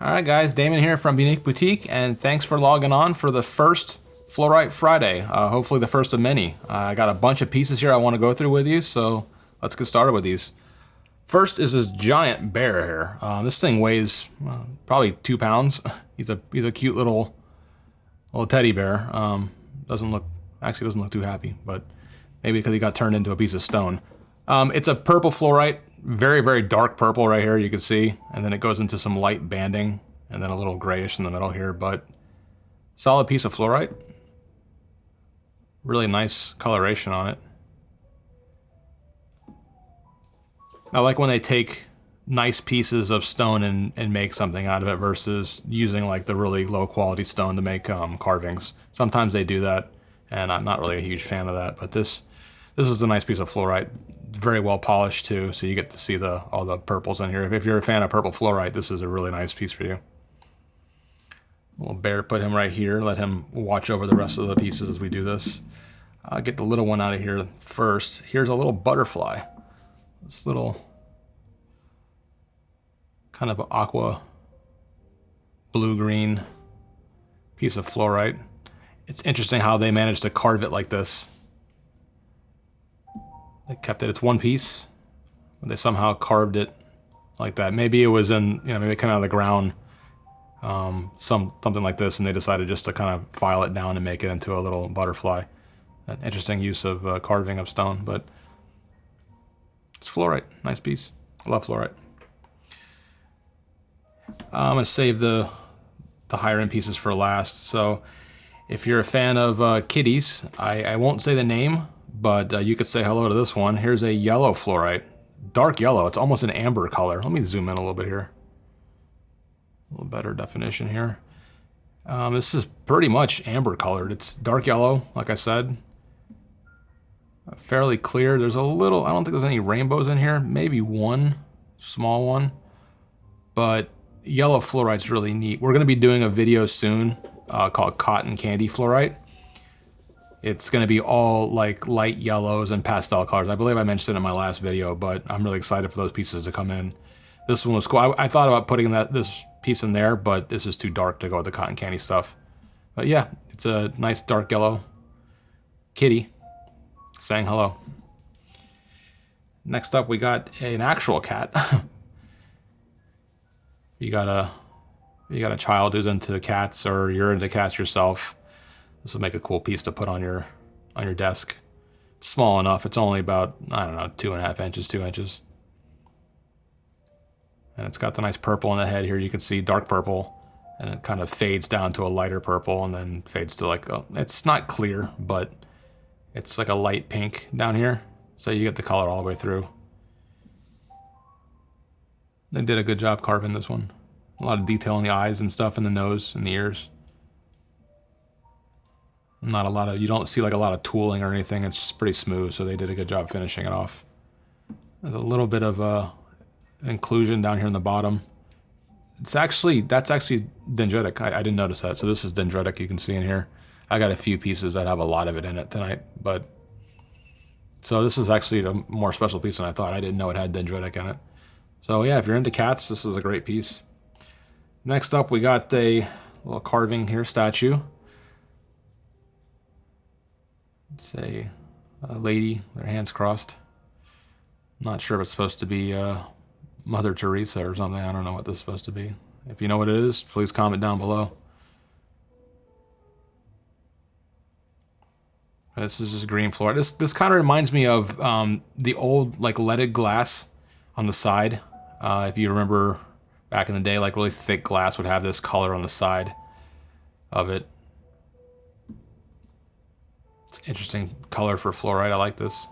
Alright guys, Damon here from Beaunique Boutique, and thanks for logging on for the first Flourite Friday. Hopefully the first of many. I got a bunch of pieces here I want to go through with you, so let's get started with these. First is this giant bear here. This thing weighs probably 2 pounds. He's a cute little teddy bear. Doesn't look too happy, but maybe because he got turned into a piece of stone. It's a purple fluorite, very dark purple right here, you can see, and then it goes into some light banding, and then a little grayish in the middle here, but solid piece of fluorite. Really nice coloration on it. I like when they take nice pieces of stone and make something out of it versus using like the really low quality stone to make carvings. Sometimes they do that, and I'm not really a huge fan of that, but this is a nice piece of fluorite. Very well polished too, so you get to see all the purples in here. If you're a fan of purple fluorite, this is a really nice piece for you. Little bear, put him right here. Let him watch over the rest of the pieces as we do this. I'll get the little one out of here first. Here's a little butterfly. This little kind of aqua blue-green piece of fluorite. It's interesting how they managed to carve it like this. They kept it, it's one piece, but they somehow carved it like that. Maybe it was in, maybe it came out of the ground, something like this, and they decided just to kind of file it down and make it into a little butterfly. An interesting use of carving of stone, but it's fluorite, nice piece. I love fluorite. I'm gonna save the higher end pieces for last. So if you're a fan of kitties, I won't say the name, but you could say hello to this one. Here's a yellow fluorite, dark yellow. It's almost an amber color. Let me zoom in a little bit here. A little better definition here. This is pretty much amber colored. It's dark yellow, like I said. Fairly clear. There's a little, I don't think there's any rainbows in here. Maybe one small one, but yellow fluorite's really neat. We're gonna be doing a video soon called Cotton Candy Fluorite. It's going to be all like light yellows and pastel colors. I believe I mentioned it in my last video, but I'm really excited for those pieces to come in. This one was cool. I thought about putting this piece in there, but this is too dark to go with the cotton candy stuff. But yeah, it's a nice dark yellow kitty saying hello. Next up, we got an actual cat. You got a child who's into cats, or you're into cats yourself. This will make a cool piece to put on your desk. It's small enough. It's only about, I don't know, 2.5 inches, 2 inches. And it's got the nice purple on the head here. You can see dark purple, and it kind of fades down to a lighter purple and then fades to like, it's not clear, but it's like a light pink down here. So you get the color all the way through. They did a good job carving this one. A lot of detail in the eyes and stuff, and the nose and the ears. Not a lot of, you don't see like a lot of tooling or anything. It's just pretty smooth, so they did a good job finishing it off. There's a little bit of inclusion down here in the bottom. That's actually dendritic. I didn't notice that. So this is dendritic, you can see in here. I got a few pieces that have a lot of it in it tonight, but so this is actually a more special piece than I thought. I didn't know it had dendritic in it. So yeah, if you're into cats, this is a great piece. Next up, we got a little carving here, statue. It's a lady, their hands crossed. Not sure if it's supposed to be Mother Teresa or something. I don't know what this is supposed to be. If you know what it is, please comment down below. This is just green fluorite. This kind of reminds me of the old like leaded glass on the side. If you remember back in the day, like really thick glass would have this color on the side of it. It's an interesting color for fluorite. I like this.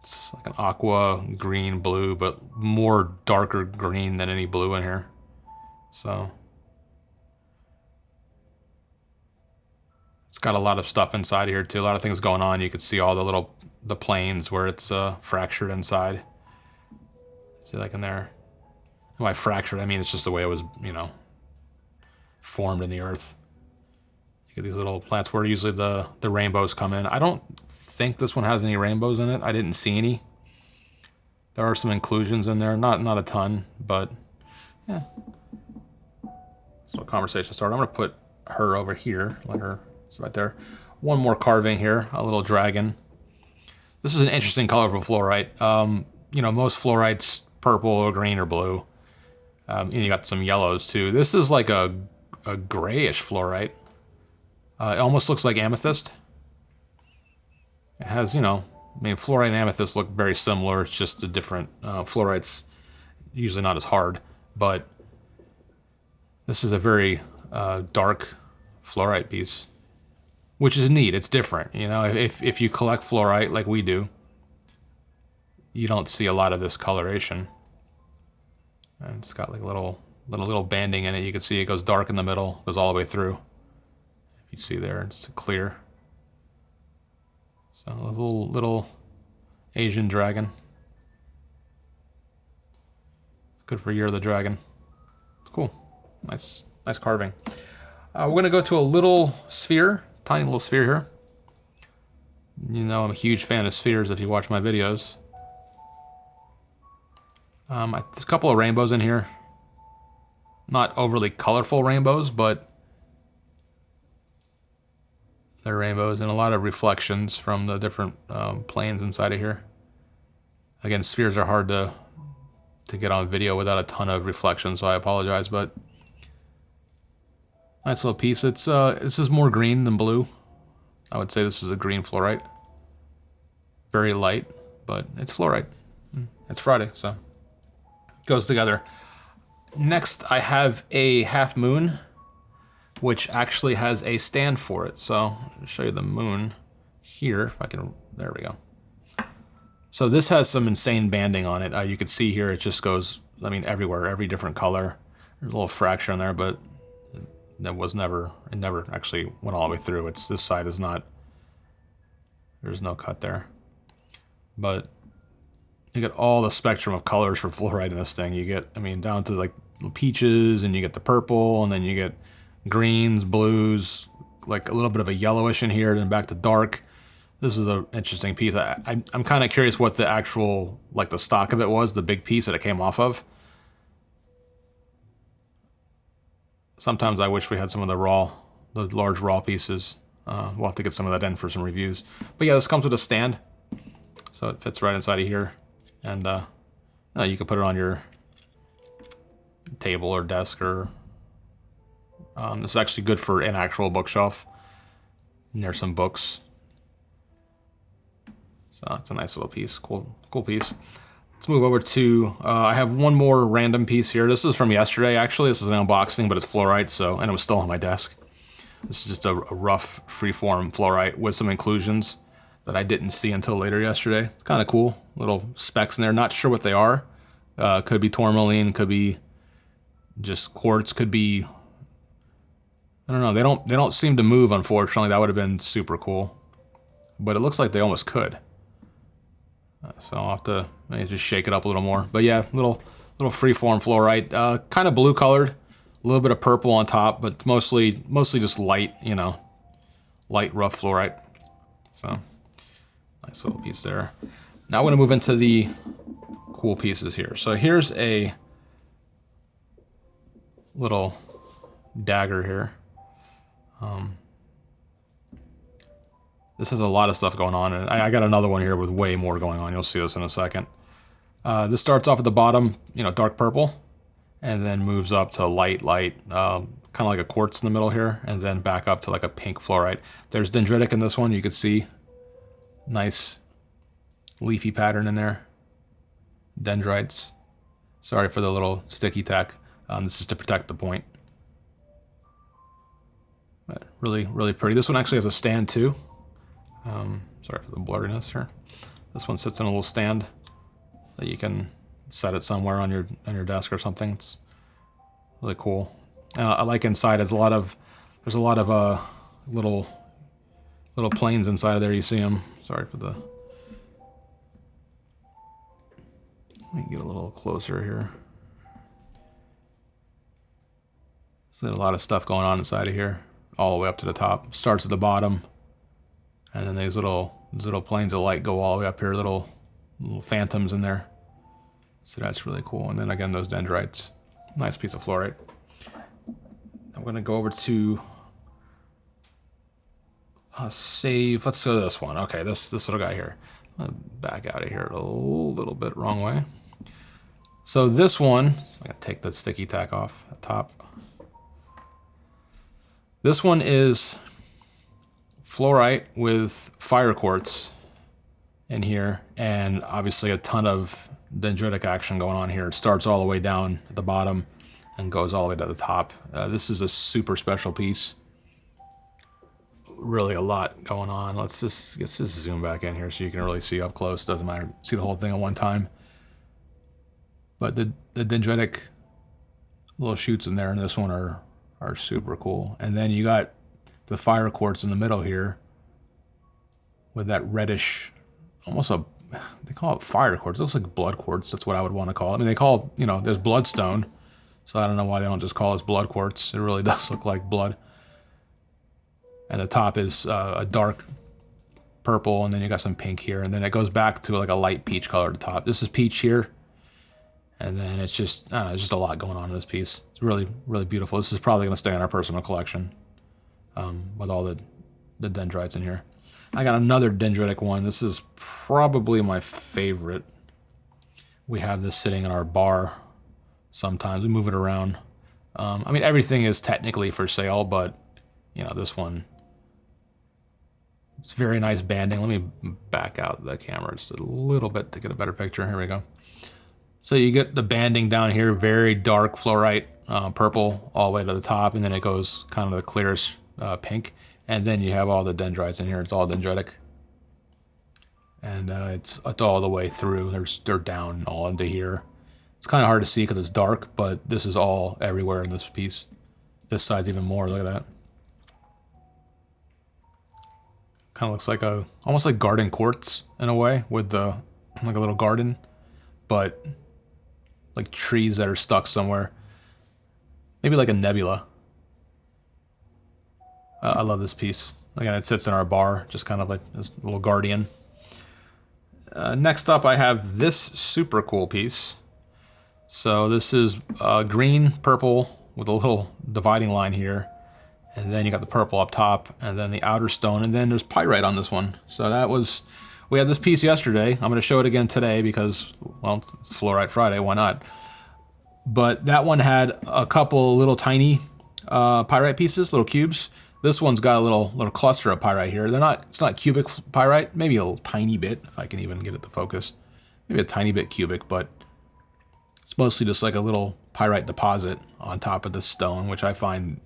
It's like an aqua green blue, but more darker green than any blue in here. So it's got a lot of stuff inside here too. A lot of things going on. You could see all the planes where it's fractured inside. See like in there. By fractured, I mean it's just the way it was, formed in the earth. You get these little plants where usually the rainbows come in. I don't think this one has any rainbows in it. I didn't see any. There are some inclusions in there, not a ton, but yeah. So conversation started. I'm gonna put her over here, let her, it's right there. One more carving here, a little dragon. This is an interesting color for fluorite. You know, most fluorites, purple or green or blue. And you got some yellows too. This is like a grayish fluorite. It almost looks like amethyst. It has, you know, I mean, fluorite and amethyst look very similar. It's just a different, fluorite's usually not as hard, but this is a very dark fluorite piece, which is neat. It's different. You know, if you collect fluorite like we do, you don't see a lot of this coloration. And it's got like little banding in it. You can see it goes dark in the middle, goes all the way through. If you see there, it's clear. So a little Asian dragon. Good for Year of the Dragon. It's cool. Nice carving. We're gonna go to a little sphere, tiny little sphere here. You know I'm a huge fan of spheres if you watch my videos. There's a couple of rainbows in here. Not overly colorful rainbows, but they're rainbows and a lot of reflections from the different planes inside of here. Again, spheres are hard to get on video without a ton of reflection, so I apologize, but nice little piece. It's this is more green than blue. I would say this is a green fluorite. Very light, but it's fluorite. It's Friday, so it goes together. Next, I have a half moon, which actually has a stand for it. So I'll show you the moon here, if I can, there we go. So this has some insane banding on it. You can see here, it just goes, I mean, everywhere, every different color. There's a little fracture in there, but it never actually went all the way through. It's, this side is not, there's no cut there. But you get all the spectrum of colors for fluorite in this thing. You get, I mean, down to like peaches, and you get the purple, and then you get greens, blues, like a little bit of a yellowish in here, then back to dark. This is an interesting piece. I'm kind of curious what the actual, like the stock of it was, the big piece that it came off of. Sometimes I wish we had some of the large raw pieces. We'll have to get some of that in for some reviews. But yeah, this comes with a stand. So it fits right inside of here. And you can put it on your table or desk, or this is actually good for an actual bookshelf near some books. So it's a nice little piece, cool piece. Let's move over to, I have one more random piece here. This is from yesterday, actually. This was an unboxing, but it's fluorite, so, and it was still on my desk. This is just a rough freeform fluorite with some inclusions that I didn't see until later yesterday. It's kind of cool, little specks in there. Not sure what they are. Could be tourmaline, could be just quartz, could be, I don't know. They don't seem to move, unfortunately. That would have been super cool, but it looks like they almost could. So I'll have to maybe just shake it up a little more. But yeah, little freeform fluorite, kind of blue colored, a little bit of purple on top, but mostly just light, you know, light rough fluorite. So nice little piece there. Now I'm going to move into the cool pieces here. So here's a little dagger here. This has a lot of stuff going on, and I got another one here with way more going on. You'll see this in a second. This starts off at the bottom, you know, dark purple, and then moves up to light, kind of like a quartz in the middle here, and then back up to like a pink fluorite. There's dendritic in this one. You can see nice leafy pattern in there. Dendrites. Sorry for the little sticky tack. This is to protect the point. But really, really pretty. This one actually has a stand too. Sorry for the blurriness here. This one sits in a little stand that you can set it somewhere on your desk or something. It's really cool. I like inside. There's a lot of little planes inside of there. You see them. Sorry for the. Let me get a little closer here. So there's a lot of stuff going on inside of here, all the way up to the top. Starts at the bottom, and then these little planes of light go all the way up here, little phantoms in there. So that's really cool. And then again, those dendrites. Nice piece of fluorite. I'm gonna go over to save. Let's go to this one. Okay, this little guy here. I'll back out of here a little bit wrong way. So this one, I'm gonna take the sticky tack off the top. This one is fluorite with fire quartz in here, and obviously a ton of dendritic action going on here. It starts all the way down at the bottom and goes all the way to the top. This is a super special piece. Really a lot going on. Let's just zoom back in here so you can really see up close. Doesn't matter, see the whole thing at one time. But the dendritic little shoots in there in this one are super cool. And then you got the fire quartz in the middle here with that reddish, almost they call it fire quartz. It looks like blood quartz. That's what I would want to call it. I mean, they call, you know, there's bloodstone. So I don't know why they don't just call this blood quartz. It really does look like blood. And the top is a dark purple, and then you got some pink here, and then it goes back to like a light peach color at the top. This is peach here, and then it's just, I don't know, there's just a lot going on in this piece. It's really, really beautiful. This is probably going to stay in our personal collection with all the dendrites in here. I got another dendritic one. This is probably my favorite. We have this sitting in our bar sometimes. We move it around. I mean, everything is technically for sale, but, you know, this one, it's very nice banding. Let me back out the camera just a little bit to get a better picture. Here we go. So you get the banding down here, very dark fluorite purple all the way to the top, and then it goes kind of the clearest pink. And then you have all the dendrites in here. It's all dendritic. And it's all the way through. They're down all into here. It's kind of hard to see because it's dark, but this is all everywhere in this piece. This side's even more, look at that. Kind of looks like almost like garden quartz in a way, with like a little garden, but like trees that are stuck somewhere. Maybe like a nebula. I love this piece. Again, it sits in our bar, just kind of like this little guardian. Next up, I have this super cool piece. So this is green, purple with a little dividing line here. And then you got the purple up top, and then the outer stone, and then there's pyrite on this one. So that was, we had this piece yesterday. I'm going to show it again today because, well, it's Flourite Friday, why not? But that one had a couple little tiny pyrite pieces, little cubes. This one's got a little cluster of pyrite here. It's not cubic pyrite, maybe a little tiny bit, if I can even get it to focus. Maybe a tiny bit cubic, but it's mostly just like a little pyrite deposit on top of this stone, which I find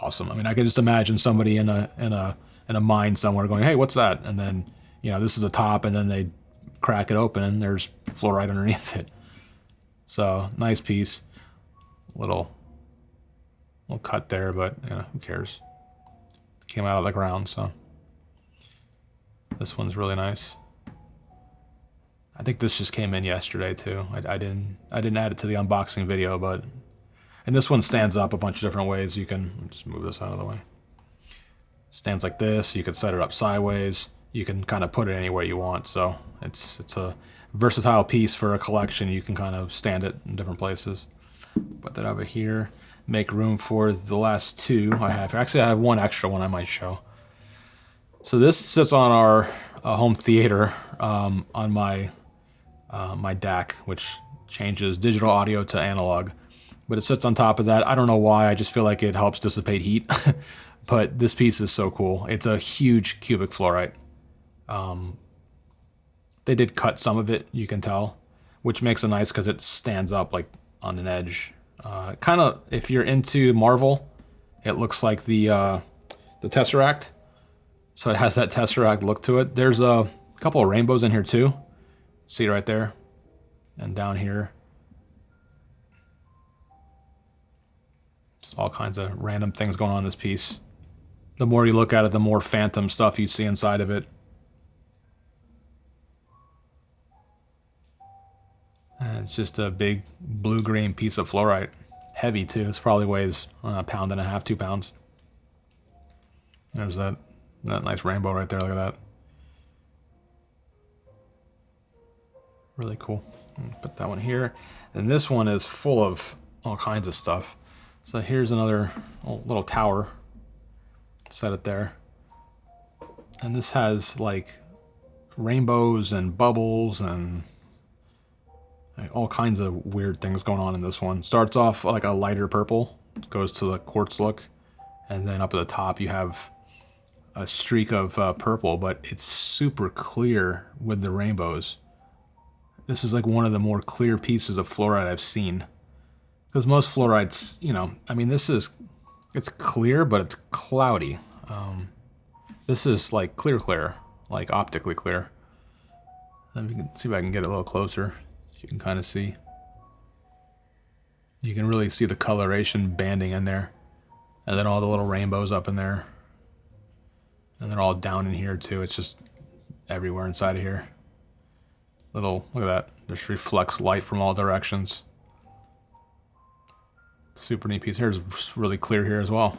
awesome. I mean, I can just imagine somebody in a mine somewhere going, "Hey, what's that?" And then, you know, this is the top, and then they crack it open, and there's fluorite underneath it. So nice piece. Little cut there, but you know, who cares? Came out of the ground, so this one's really nice. I think this just came in yesterday too. I didn't add it to the unboxing video, but. And this one stands up a bunch of different ways. You can just move this out of the way. Stands like this. You can set it up sideways. You can kind of put it any way you want. So it's a versatile piece for a collection. You can kind of stand it in different places. Put that over here. Make room for the last two I have here. Actually, I have one extra one I might show. So this sits on our home theater on my my DAC, which changes digital audio to analog. But it sits on top of that. I don't know why, I just feel like it helps dissipate heat. But this piece is so cool. It's a huge cubic fluorite. They did cut some of it, you can tell, which makes it nice because it stands up like on an edge. Kind of, if you're into Marvel, it looks like the Tesseract. So it has that Tesseract look to it. There's a couple of rainbows in here too. See right there, and down here. All kinds of random things going on in this piece. The more you look at it, the more phantom stuff you see inside of it. And it's just a big blue-green piece of fluorite. Heavy too. This probably weighs a pound and a half, 2 pounds. There's that nice rainbow right there. Look at that. Really cool. Put that one here. And this one is full of all kinds of stuff. So here's another little tower. Set it there. And this has like rainbows and bubbles and all kinds of weird things going on in this one. Starts off like a lighter purple, goes to the quartz look, and then up at the top you have a streak of purple, but it's super clear with the rainbows. This is like one of the more clear pieces of fluorite I've seen. Because most fluorites, you know, I mean, it's clear, but it's cloudy. This is like clear, like optically clear. Let me see if I can get it a little closer. You can kind of see. You can really see the coloration banding in there. And then all the little rainbows up in there. And they're all down in here too. It's just everywhere inside of here. Look at that. Just reflects light from all directions. Super neat piece. Here's really clear here as well.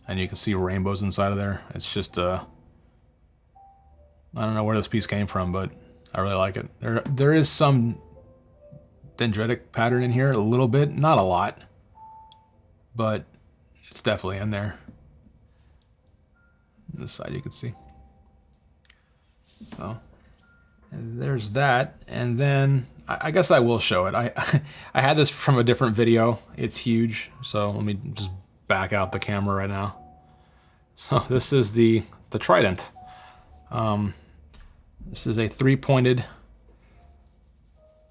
And you can see rainbows inside of there. It's just, I don't know where this piece came from, but I really like it. There is some dendritic pattern in here, a little bit, not a lot, but it's definitely in there. This side you can see. So, and there's that. And then I guess I will show it. I had this from a different video. It's huge. So let me just back out the camera right now. So this is the Trident. This is a 3-pointed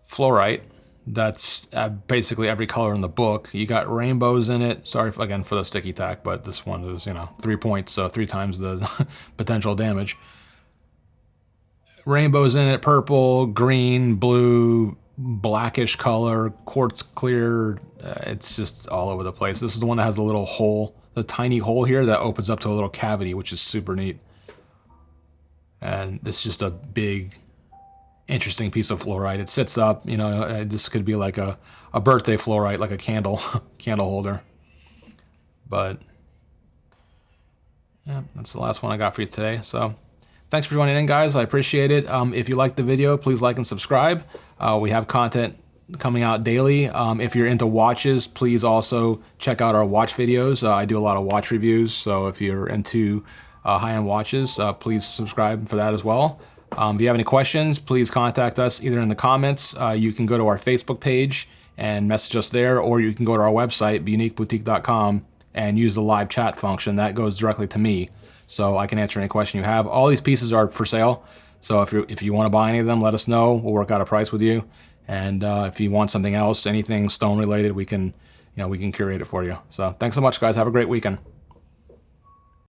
fluorite. That's basically every color in the book. You got rainbows in it. Sorry again for the sticky tack, but this one is, you know, 3 points, so 3 times the potential damage. Rainbows in it, purple, green, blue, blackish color, quartz clear. It's just all over the place. This is the one that has the little hole, the tiny hole here that opens up to a little cavity, which is super neat. And it's just a big, interesting piece of fluorite. It sits up, you know, this could be like a birthday fluorite, like a candle holder. But yeah, that's the last one I got for you today. So thanks for joining in, guys. I appreciate it. If you liked the video, please like and subscribe. We have content coming out daily. If you're into watches, please also check out our watch videos. I do a lot of watch reviews, so if you're into high-end watches, please subscribe for that as well. If you have any questions, please contact us either in the comments. You can go to our Facebook page and message us there, or you can go to our website, beauniqueboutique.com, and use the live chat function. That goes directly to me, so I can answer any question you have. All these pieces are for sale, so if you want to buy any of them, let us know. We'll work out a price with you. And if you want something else, anything stone related, we can curate it for you. So thanks so much, guys. Have a great weekend.